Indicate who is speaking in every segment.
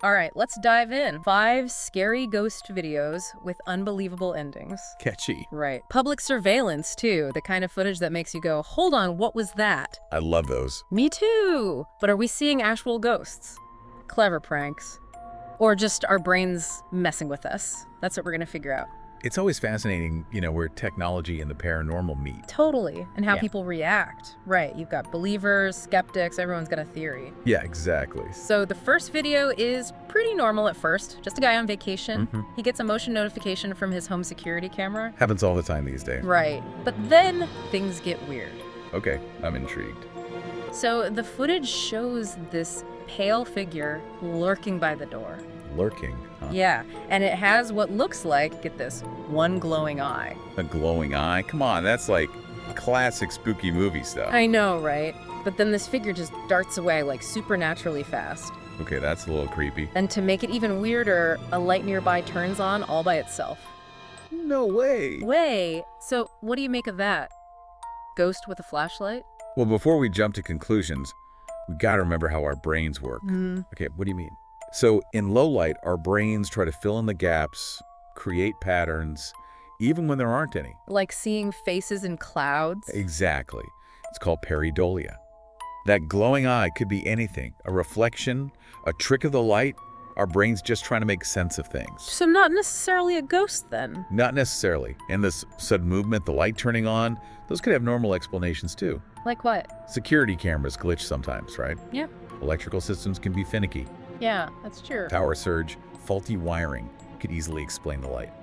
Speaker 1: All right, let's dive in. 5 scary ghost videos with unbelievable endings.
Speaker 2: Catchy.
Speaker 1: Right. Public surveillance, too. The kind of footage that makes you go, hold on, what was that?
Speaker 2: I love those.
Speaker 1: Me too. But are we seeing actual ghosts? Clever pranks. Or just our brains messing with us? That's what we're going to figure out.
Speaker 2: It's always fascinating, where technology and the paranormal meet.
Speaker 1: Totally. And how
Speaker 2: Yeah.
Speaker 1: people react. Right. You've got believers, skeptics, everyone's got a theory.
Speaker 2: Yeah, exactly.
Speaker 1: So the first video is pretty normal at first. Just a guy on vacation. He gets a motion notification from his home security camera.
Speaker 2: Happens all the time these days.
Speaker 1: Right. But then things get weird.
Speaker 2: Okay, I'm intrigued.
Speaker 1: So the footage shows this pale figure lurking by the door.
Speaker 2: Lurking, huh?
Speaker 1: Yeah, and it has what looks like, get this, one glowing eye.
Speaker 2: A glowing eye? Come on, that's like classic spooky movie stuff.
Speaker 1: I know, right? But then this figure just darts away like supernaturally fast.
Speaker 2: Okay, that's a little creepy.
Speaker 1: And to make it even weirder, a light nearby turns on all by itself.
Speaker 2: No way.
Speaker 1: So what do you make of that? Ghost with a flashlight?
Speaker 2: Well, before we jump to conclusions, we gotta remember how our brains work. Okay, what do you mean? So in low light, our brains try to fill in the gaps, create patterns, even when there aren't any.
Speaker 1: Like seeing faces in clouds?
Speaker 2: Exactly. It's called pareidolia. That glowing eye could be anything, a reflection, a trick of the light, our brains just trying to make sense of things.
Speaker 1: So not necessarily a ghost then?
Speaker 2: Not necessarily. And this sudden movement, the light turning on, those could have normal explanations too.
Speaker 1: Like what?
Speaker 2: Security cameras glitch sometimes, right?
Speaker 1: Yeah.
Speaker 2: Electrical systems can be finicky.
Speaker 1: Yeah, that's true.
Speaker 2: Power surge, faulty wiring could easily explain the light.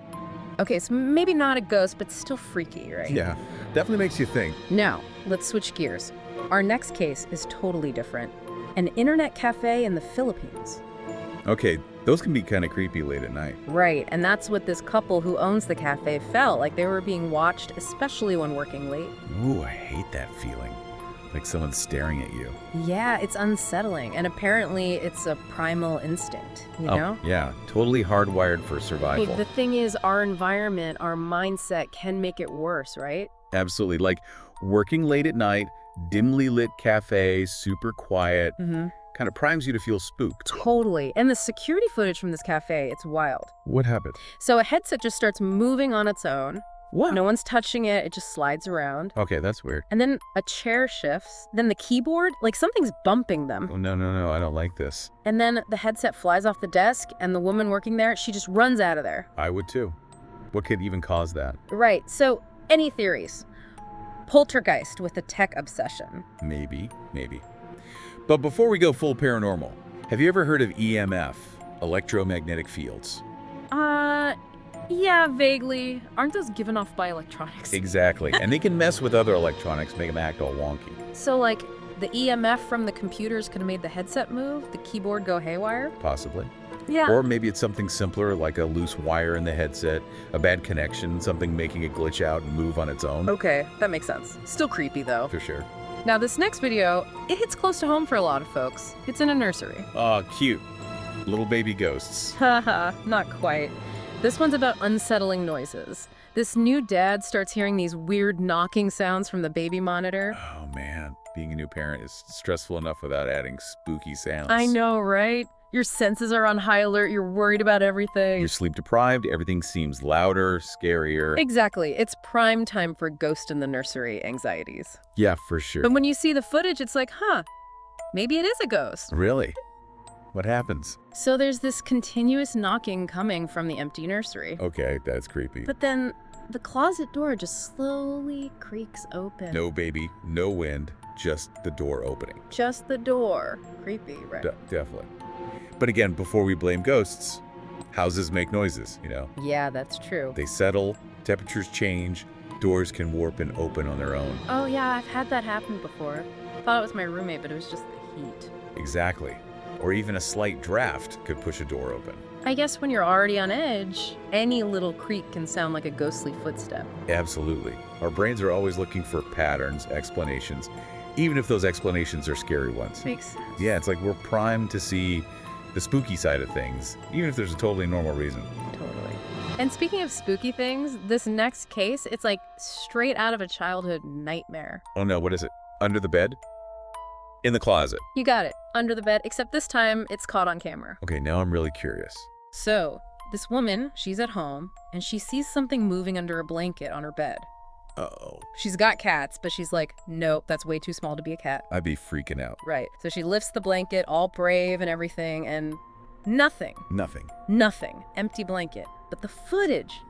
Speaker 1: Okay, so maybe not a ghost, but still freaky, right?
Speaker 2: Yeah, definitely makes you think.
Speaker 1: Now, let's switch gears. Our next case is totally different. An internet cafe in the Philippines.
Speaker 2: Okay, those can be kind of creepy late at night.
Speaker 1: Right, and that's what this couple who owns the cafe felt like they were being watched, especially when working late.
Speaker 2: Ooh, I hate that feeling. Like someone's staring at you.
Speaker 1: Yeah, it's unsettling, and apparently it's a primal instinct, you know?
Speaker 2: Yeah, totally hardwired for survival.
Speaker 1: But the thing is, our environment, our mindset can make it worse, right?
Speaker 2: Absolutely. Like working late at night, dimly lit cafe, super quiet, kind of primes you to feel spooked.
Speaker 1: Totally. And the security footage from this cafe, it's wild.
Speaker 2: What happened?
Speaker 1: So a headset just starts moving on its own.
Speaker 2: What?
Speaker 1: No one's touching it. It just slides around.
Speaker 2: Okay, that's weird.
Speaker 1: And then a chair shifts. Then the keyboard, like something's bumping them.
Speaker 2: Oh, no, I don't like this.
Speaker 1: And then the headset flies off the desk, and the woman working there, she just runs out of there.
Speaker 2: I would too. What could even cause that?
Speaker 1: Right. So, any theories? Poltergeist with a tech obsession.
Speaker 2: Maybe. But before we go full paranormal, have you ever heard of EMF, electromagnetic fields?
Speaker 1: Yeah, vaguely. Aren't those given off by electronics?
Speaker 2: Exactly. And they can mess with other electronics, make them act all wonky.
Speaker 1: So, like, the EMF from the computers could have made the headset move, the keyboard go haywire?
Speaker 2: Possibly.
Speaker 1: Yeah.
Speaker 2: Or maybe it's something simpler, like a loose wire in the headset, a bad connection, something making it glitch out and move on its own.
Speaker 1: Okay, that makes sense. Still creepy, though.
Speaker 2: For sure.
Speaker 1: Now, this next video, it hits close to home for a lot of folks. It's in a nursery.
Speaker 2: Oh, cute. Little baby ghosts.
Speaker 1: Haha, not quite. This one's about unsettling noises. This new dad starts hearing these weird knocking sounds from the baby monitor.
Speaker 2: Oh, man. Being a new parent is stressful enough without adding spooky sounds.
Speaker 1: I know, right? Your senses are on high alert, you're worried about everything.
Speaker 2: You're sleep deprived, everything seems louder, scarier.
Speaker 1: Exactly. It's prime time for ghost in the nursery anxieties.
Speaker 2: Yeah, for sure.
Speaker 1: But when you see the footage, it's like, maybe it is a ghost.
Speaker 2: Really? What happens?
Speaker 1: So there's this continuous knocking coming from the empty nursery.
Speaker 2: Okay, that's creepy.
Speaker 1: But then the closet door just slowly creaks open.
Speaker 2: No baby, no wind, just the door opening.
Speaker 1: Just the door. Creepy, right?
Speaker 2: Definitely. But again, before we blame ghosts, houses make noises,
Speaker 1: Yeah, that's true.
Speaker 2: They settle, temperatures change, doors can warp and open on their own.
Speaker 1: Oh yeah, I've had that happen before. Thought it was my roommate, but it was just the heat.
Speaker 2: Exactly. Or even a slight draft could push a door open.
Speaker 1: I guess when you're already on edge, any little creak can sound like a ghostly footstep.
Speaker 2: Absolutely. Our brains are always looking for patterns, explanations, even if those explanations are scary ones.
Speaker 1: Makes sense.
Speaker 2: Yeah, it's like we're primed to see the spooky side of things, even if there's a totally normal reason.
Speaker 1: Totally. And speaking of spooky things, this next case, it's like straight out of a childhood nightmare.
Speaker 2: Oh no, what is it? Under the bed? In the closet.
Speaker 1: You got it. Under the bed, except this time it's caught on camera.
Speaker 2: Okay, now I'm really curious.
Speaker 1: So, this woman, she's at home, and she sees something moving under a blanket on her bed.
Speaker 2: Uh-oh.
Speaker 1: She's got cats, but she's like, nope, that's way too small to be a cat.
Speaker 2: I'd be freaking out.
Speaker 1: Right. So she lifts the blanket, all brave and everything, and nothing.
Speaker 2: Nothing.
Speaker 1: Nothing. Empty blanket. But the footage,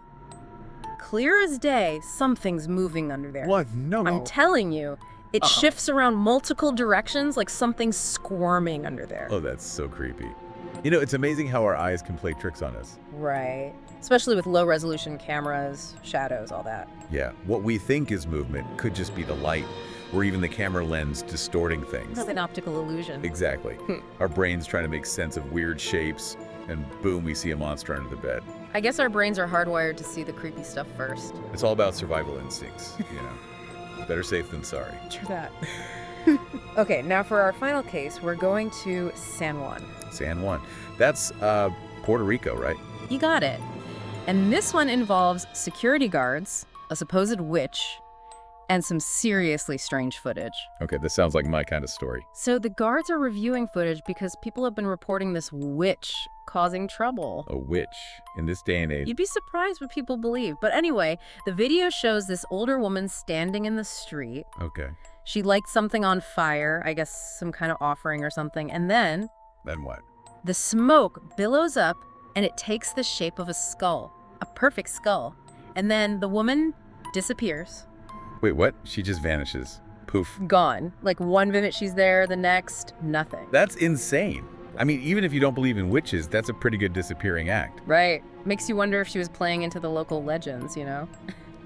Speaker 1: clear as day, something's moving under there.
Speaker 2: What? No.
Speaker 1: I'm telling you, it shifts around multiple directions like something's squirming under there.
Speaker 2: Oh, that's so creepy. You know, it's amazing how our eyes can play tricks on us.
Speaker 1: Right. Especially with low-resolution cameras, shadows, all that.
Speaker 2: Yeah, what we think is movement could just be the light, or even the camera lens distorting things.
Speaker 1: It's an optical illusion.
Speaker 2: Exactly. Our brain's trying to make sense of weird shapes, and boom, we see a monster under the bed.
Speaker 1: I guess our brains are hardwired to see the creepy stuff first.
Speaker 2: It's all about survival instincts, you know. Better safe than sorry.
Speaker 1: True that. Okay, now for our final case, we're going to San Juan.
Speaker 2: San Juan. That's Puerto Rico, right?
Speaker 1: You got it. And this one involves security guards, a supposed witch, and some seriously strange footage.
Speaker 2: Okay, this sounds like my kind of story.
Speaker 1: So the guards are reviewing footage because people have been reporting this witch causing trouble.
Speaker 2: A witch in this day and age.
Speaker 1: You'd be surprised what people believe. But anyway, the video shows this older woman standing in the street.
Speaker 2: Okay.
Speaker 1: She lights something on fire, I guess some kind of offering or something, and then
Speaker 2: Then what?
Speaker 1: the smoke billows up and it takes the shape of a skull, a perfect skull. And then the woman disappears.
Speaker 2: Wait, what? She just vanishes. Poof.
Speaker 1: Gone. Like 1 minute she's there, the next, nothing.
Speaker 2: That's insane. I mean, even if you don't believe in witches, that's a pretty good disappearing act.
Speaker 1: Right. Makes you wonder if she was playing into the local legends, you know?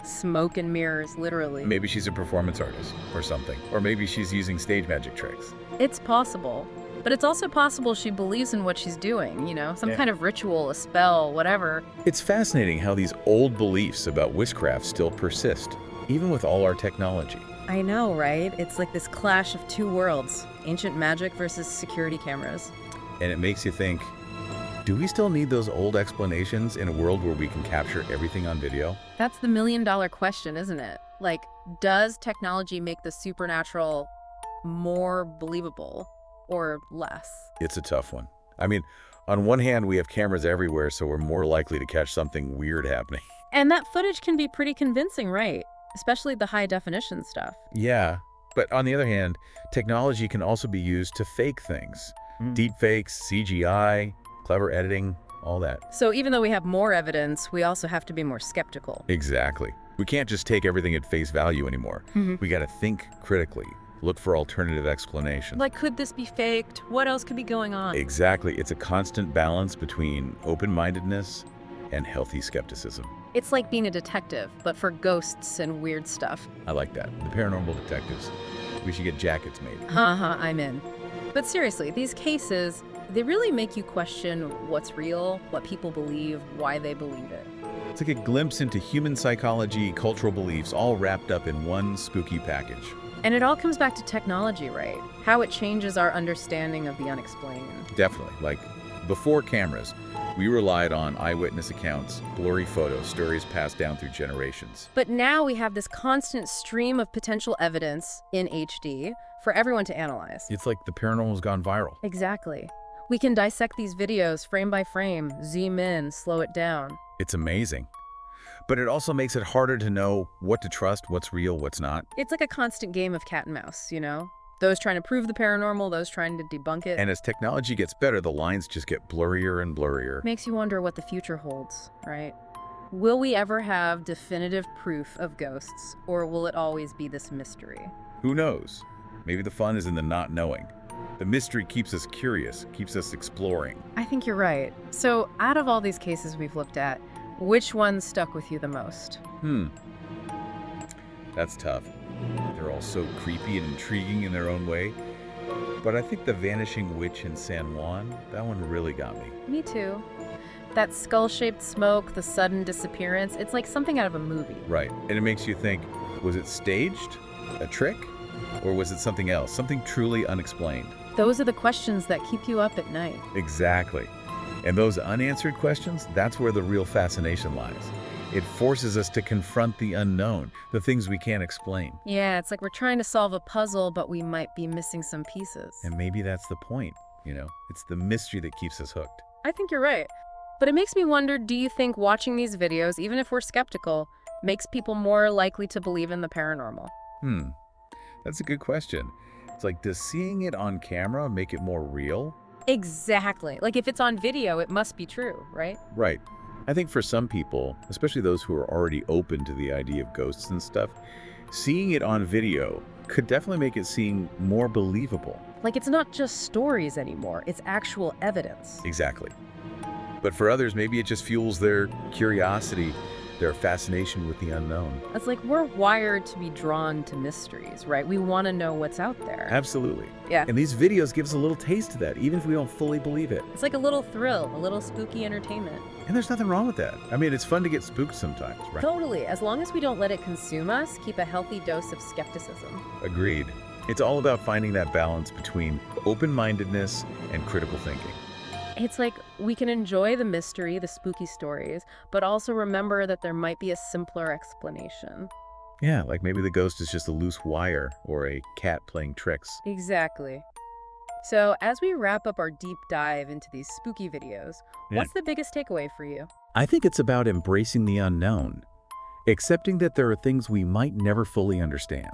Speaker 1: Smoke and mirrors, literally.
Speaker 2: Maybe she's a performance artist or something. Or maybe she's using stage magic tricks.
Speaker 1: It's possible. But it's also possible she believes in what she's doing, you know? Some kind of ritual, a spell, whatever.
Speaker 2: It's fascinating how these old beliefs about witchcraft still persist, even with all our technology.
Speaker 1: I know, right? It's like this clash of two worlds, ancient magic versus security cameras.
Speaker 2: And it makes you think, do we still need those old explanations in a world where we can capture everything on video?
Speaker 1: That's the million-dollar question, isn't it? Like, does technology make the supernatural more believable or less?
Speaker 2: It's a tough one. I mean, on one hand, we have cameras everywhere, so we're more likely to catch something weird happening.
Speaker 1: And that footage can be pretty convincing, right? Especially the high-definition stuff.
Speaker 2: Yeah, but on the other hand, technology can also be used to fake things. Deepfakes, CGI, clever editing, all that.
Speaker 1: So even though we have more evidence, we also have to be more skeptical.
Speaker 2: Exactly. We can't just take everything at face value anymore. We got to think critically, look for alternative explanations.
Speaker 1: Like, could this be faked? What else could be going on?
Speaker 2: Exactly. It's a constant balance between open-mindedness and healthy skepticism.
Speaker 1: It's like being a detective, but for ghosts and weird stuff.
Speaker 2: I like that. The paranormal detectives. We should get jackets made.
Speaker 1: I'm in. But seriously, these cases, they really make you question what's real, what people believe, why they believe it.
Speaker 2: It's like a glimpse into human psychology, cultural beliefs, all wrapped up in one spooky package.
Speaker 1: And it all comes back to technology, right? How it changes our understanding of the unexplained.
Speaker 2: Definitely. Like, before cameras, we relied on eyewitness accounts, blurry photos, stories passed down through generations.
Speaker 1: But now we have this constant stream of potential evidence in HD for everyone to analyze.
Speaker 2: It's like the paranormal's gone viral.
Speaker 1: Exactly. We can dissect these videos frame by frame, zoom in, slow it down.
Speaker 2: It's amazing. But it also makes it harder to know what to trust, what's real, what's not.
Speaker 1: It's like a constant game of cat and mouse, you know? Those trying to prove the paranormal, those trying to debunk it.
Speaker 2: And as technology gets better, the lines just get blurrier and blurrier.
Speaker 1: Makes you wonder what the future holds, right? Will we ever have definitive proof of ghosts, or will it always be this mystery?
Speaker 2: Who knows? Maybe the fun is in the not knowing. The mystery keeps us curious, keeps us exploring.
Speaker 1: I think you're right. So, out of all these cases we've looked at, which one stuck with you the most?
Speaker 2: That's tough. They're all so creepy and intriguing in their own way. But I think the vanishing witch in San Juan, that one really got me.
Speaker 1: Me too. That skull-shaped smoke, the sudden disappearance, it's like something out of a movie.
Speaker 2: Right. And it makes you think, was it staged? A trick? Or was it something else? Something truly unexplained?
Speaker 1: Those are the questions that keep you up at night.
Speaker 2: Exactly. And those unanswered questions, that's where the real fascination lies. It forces us to confront the unknown, the things we can't explain.
Speaker 1: Yeah, it's like we're trying to solve a puzzle, but we might be missing some pieces.
Speaker 2: And maybe that's the point, It's the mystery that keeps us hooked.
Speaker 1: I think you're right. But it makes me wonder, do you think watching these videos, even if we're skeptical, makes people more likely to believe in the paranormal?
Speaker 2: That's a good question. It's like, does seeing it on camera make it more real?
Speaker 1: Exactly. Like if it's on video, it must be true, right?
Speaker 2: Right. I think for some people, especially those who are already open to the idea of ghosts and stuff, seeing it on video could definitely make it seem more believable.
Speaker 1: Like it's not just stories anymore, it's actual evidence.
Speaker 2: Exactly. But for others, maybe it just fuels their curiosity, their fascination with the unknown.
Speaker 1: It's like we're wired to be drawn to mysteries, right? We want to know what's out there.
Speaker 2: Absolutely.
Speaker 1: Yeah.
Speaker 2: And these videos give us a little taste of that, even if we don't fully believe it.
Speaker 1: It's like a little thrill, a little spooky entertainment.
Speaker 2: And there's nothing wrong with that. I mean, it's fun to get spooked sometimes, right?
Speaker 1: Totally. As long as we don't let it consume us, keep a healthy dose of skepticism.
Speaker 2: Agreed. It's all about finding that balance between open-mindedness and critical thinking.
Speaker 1: It's like we can enjoy the mystery, the spooky stories, but also remember that there might be a simpler explanation.
Speaker 2: Yeah, like maybe the ghost is just a loose wire or a cat playing tricks.
Speaker 1: Exactly. So as we wrap up our deep dive into these spooky videos, what's the biggest takeaway for you?
Speaker 2: I think it's about embracing the unknown, accepting that there are things we might never fully understand.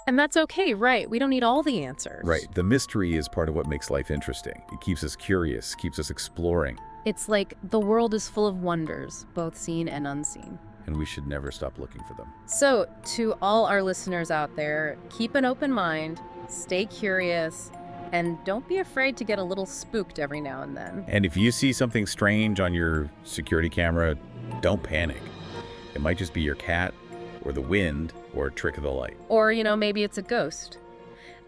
Speaker 1: And that's okay, right? We don't need all the answers.
Speaker 2: Right. The mystery is part of what makes life interesting. It keeps us curious, keeps us exploring.
Speaker 1: It's like the world is full of wonders, both seen and unseen.
Speaker 2: And we should never stop looking for them.
Speaker 1: So, to all our listeners out there, keep an open mind, stay curious, and don't be afraid to get a little spooked every now and then.
Speaker 2: And if you see something strange on your security camera, don't panic. It might just be your cat, or the wind, or a trick of the light.
Speaker 1: Or, maybe it's a ghost.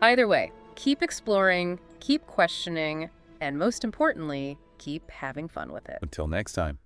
Speaker 1: Either way, keep exploring, keep questioning, and most importantly, keep having fun with it.
Speaker 2: Until next time.